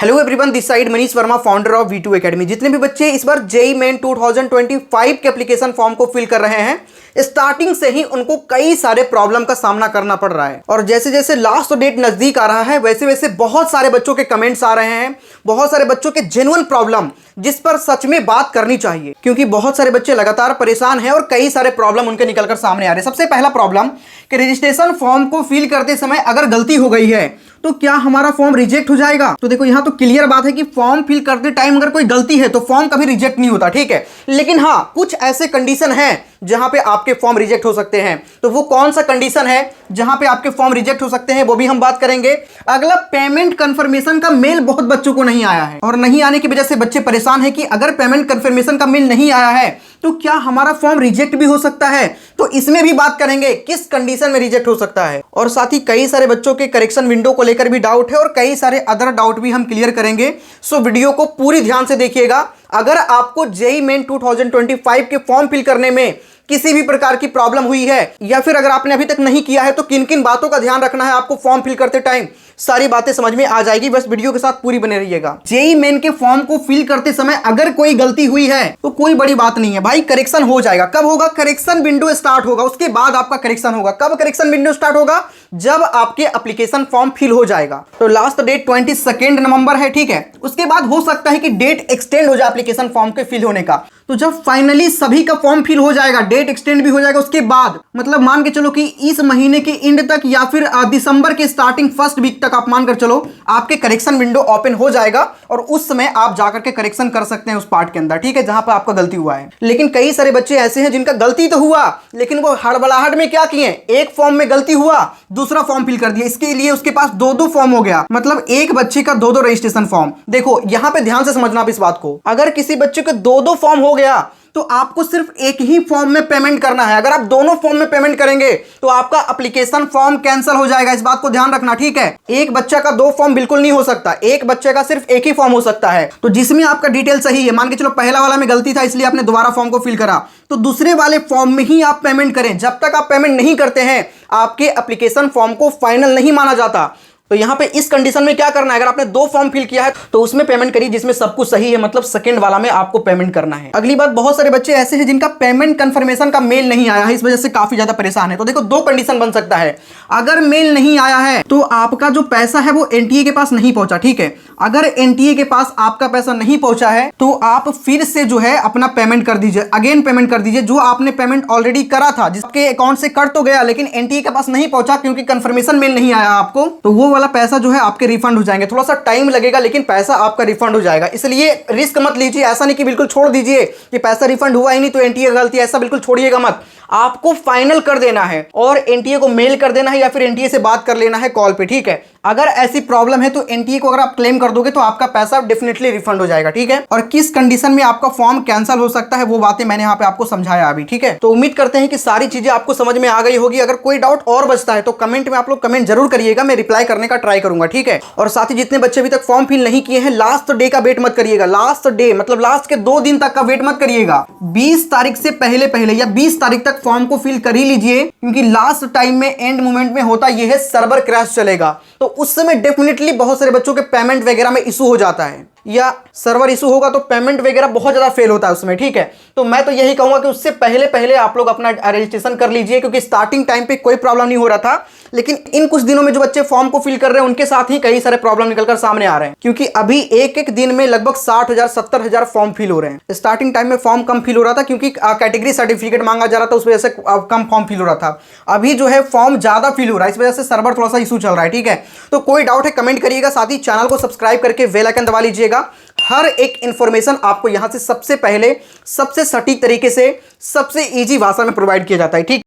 Hello everyone, this side Manish Verma, founder of V2 academy. जितने भी बच्चे इस बार जेईई मेन 2025 के एप्लीकेशन फॉर्म को फिल कर रहे हैं, स्टार्टिंग से ही उनको कई सारे प्रॉब्लम का सामना करना पड़ रहा है। और जैसे जैसे लास्ट डेट नजदीक आ रहा है वैसे वैसे बहुत सारे बच्चों के कमेंट्स आ रहे हैं, बहुत सारे बच्चों के जेन्युइन प्रॉब्लम जिस पर सच में बात करनी चाहिए, क्योंकि बहुत सारे बच्चे लगातार परेशान हैं और कई सारे प्रॉब्लम उनके निकलकर सामने आ रहे हैं। सबसे पहला प्रॉब्लम कि रजिस्ट्रेशन फॉर्म को फिल करते समय अगर गलती हो गई है तो क्या हमारा फॉर्म रिजेक्ट हो जाएगा। तो देखो यहां तो क्लियर बात है कि फॉर्म फिल करते टाइम अगर कोई गलती है तो फॉर्म कभी रिजेक्ट नहीं होता, ठीक है। लेकिन हां, कुछ ऐसे कंडीशन हैं जहां पे आपके फॉर्म रिजेक्ट हो सकते हैं। तो वो कौन सा कंडीशन है जहां पे आपके फॉर्म रिजेक्ट हो सकते हैं वो भी हम बात करेंगे। अगला, पेमेंट कंफर्मेशन का मेल बहुत बच्चों को नहीं आया है और नहीं आने की वजह से बच्चे परेशान है कि अगर पेमेंट कंफर्मेशन का मेल नहीं आया है तो क्या हमारा फॉर्म रिजेक्ट भी हो सकता है। तो इसमें भी बात करेंगे किस कंडीशन में रिजेक्ट हो सकता है। और साथ ही कई सारे बच्चों के करेक्शन विंडो को लेकर भी डाउट है और कई सारे अदर डाउट भी हम क्लियर करेंगे। सो वीडियो को पूरी ध्यान से देखिएगा। अगर आपको जेईई मेन 2025 के फॉर्म फिल करने में किसी भी प्रकार की प्रॉब्लम हुई है या फिर अगर आपने अभी तक नहीं किया है तो किन किन बातों का ध्यान रखना है आपको फॉर्म फिल करते टाइम, सारी बातें समझ में आ जाएगी। बस वीडियो के साथ पूरी बने रहिएगा। जेईई मेन के फॉर्म को फिल करते समय अगर कोई गलती हुई है तो कोई बड़ी बात नहीं है भाई, करेक्शन हो जाएगा। कब होगा? करेक्शन विंडो स्टार्ट होगा, उसके बाद आपका करेक्शन होगा। कब करेक्शन विंडो स्टार्ट होगा? जब आपके एप्लीकेशन फॉर्म फिल हो जाएगा। तो लास्ट डेट 22 नवंबर है, ठीक है। उसके बाद हो सकता है कि डेट एक्सटेंड हो जाए एप्लीकेशन फॉर्म के फिल होने का। तो जब फाइनली सभी का फॉर्म फिल हो जाएगा, डेट एक्सटेंड भी हो जाएगा, उसके बाद मतलब मान के चलो कि इस महीने के एंड तक या फिर दिसंबर के स्टार्टिंग फर्स्ट वीक तक आप मानकर चलो आपके करेक्शन विंडो ओपन हो जाएगा और उस समय आप जाकर के करेक्शन कर सकते हैं उस पार्ट के अंदर, ठीक है, जहां पर आपका गलती हुआ है। लेकिन कई सारे बच्चे ऐसे हैं जिनका गलती तो हुआ लेकिन वो हड़बड़ाहट में क्या किए, एक फॉर्म में गलती हुआ दूसरा फॉर्म फिल कर दिया। इसके लिए उसके पास दो फॉर्म हो गया, मतलब एक बच्चे का दो रजिस्ट्रेशन फॉर्म। देखो यहां पे ध्यान से समझना आप इस बात को। अगर किसी बच्चे के दो फॉर्म हो गया तो आपको सिर्फ एक ही फॉर्म में पेमेंट करना है। अगर आप दोनों फॉर्म में पेमेंट करेंगे तो आपका एप्लीकेशन फॉर्म कैंसिल हो जाएगा। इस बात को ध्यान रखना, ठीक है। एक बच्चा का दो फॉर्म बिल्कुल नहीं हो सकता, एक बच्चे का सिर्फ एक ही फॉर्म हो सकता है। तो जिसमें आपका डिटेल सही है, मान के चलो पहला वाला में गलती था इसलिए आपने दोबारा फॉर्म को फिल करा, तो दूसरे वाले फॉर्म में ही आप पेमेंट करें। जब तक आप पेमेंट नहीं करते हैं आपके एप्लीकेशन फॉर्म को फाइनल नहीं माना जाता। तो यहां पे इस कंडीशन में क्या करना है, अगर आपने दो फॉर्म फिल किया है तो उसमें पेमेंट करिए जिसमें सब कुछ सही है, मतलब सेकंड वाला में आपको पेमेंट करना है। अगली बात, बहुत सारे बच्चे ऐसे हैं जिनका पेमेंट कंफर्मेशन का मेल नहीं आया है, इस वजह से काफी ज्यादा परेशान है। तो देखो दो कंडीशन बन सकता है। अगर मेल नहीं आया है तो आपका जो पैसा है वो एनटीए के पास नहीं पहुंचा, ठीक है। अगर एनटीए के पास आपका पैसा नहीं पहुंचा है तो आप फिर से जो है अपना पेमेंट कर दीजिए, अगेन पेमेंट कर दीजिए। जो आपने पेमेंट ऑलरेडी करा था, जिसके अकाउंट से कट तो गया लेकिन एनटीए के पास नहीं पहुंचा क्योंकि कंफर्मेशन मेल नहीं आया आपको, तो वो वाला पैसा जो है आपके रिफंड हो जाएंगे। थोड़ा सा टाइम लगेगा लेकिन पैसा आपका रिफंड हो जाएगा। इसलिए रिस्क मत लीजिए। ऐसा नहीं कि बिल्कुल छोड़ दीजिए कि पैसा रिफंड हुआ ही नहीं तो एनटीए गलती, ऐसा बिल्कुल छोड़िएगा मत। आपको फाइनल कर देना है और एनटीए को मेल कर देना है या फिर एनटीए से बात कर लेना है कॉल पे, ठीक है। अगर ऐसी प्रॉब्लम है तो एनटीए को अगर आप क्लेम कर दोगे तो आपका पैसा डेफिनेटली रिफंड हो जाएगा, ठीक है। और किस कंडीशन में आपका फॉर्म कैंसिल हो सकता है वो बातें मैंने यहाँ पे आपको समझाया अभी, ठीक है। तो उम्मीद करते हैं कि सारी चीजें आपको समझ में आ गई होगी। अगर कोई डाउट और बचता है तो कमेंट में आप लोग कमेंट जरूर करिएगा, मैं रिप्लाई करने का ट्राई करूंगा, ठीक है। और साथ ही जितने बच्चे अभी तक फॉर्म फिल नहीं किए हैं, लास्ट डे का वेट मत करिएगा। लास्ट डे मतलब लास्ट के 2 दिन तक का वेट मत करिएगा। 20 तारीख से पहले या 20 तारीख तक फॉर्म को फिल कर ही लीजिए, क्योंकि लास्ट टाइम में एंड मोमेंट में होता यह है सर्वर क्रैश चलेगा। तो उस समय डेफिनेटली बहुत सारे बच्चों के पेमेंट वगैरह में इशू हो जाता है या सर्वर इशू होगा तो पेमेंट वगैरह बहुत ज्यादा फेल होता है उसमें, ठीक है। तो मैं तो यही कहूंगा कि उससे पहले आप लोग अपना रजिस्ट्रेशन कर लीजिए, क्योंकि स्टार्टिंग टाइम पे कोई प्रॉब्लम नहीं हो रहा था लेकिन इन कुछ दिनों में जो बच्चे फॉर्म को फिल कर रहे हैं उनके साथ ही कई सारे प्रॉब्लम निकलकर सामने आ रहे हैं, क्योंकि अभी एक दिन में लगभग 60,000 70,000 फॉर्म फिल हो रहे हैं। स्टार्टिंग टाइम में फॉर्म कम फिल हो रहा था क्योंकि कैटेगरी सर्टिफिकेट मांगा जा रहा था, उस वजह से कम फॉर्म फिल हो रहा था। अभी जो है फॉर्म ज्यादा फिल हो रहा है, इस वजह से सर्वर थोड़ा सा इशू चल रहा है, ठीक है। तो कोई डाउट है कमेंट करिएगा, साथ ही चैनल को सब्सक्राइब करके बेल आइकन दबा लीजिएगा। हर एक इंफॉर्मेशन आपको यहां से सबसे पहले सबसे सटीक तरीके से सबसे इजी भाषा में प्रोवाइड किया जाता है, ठीक।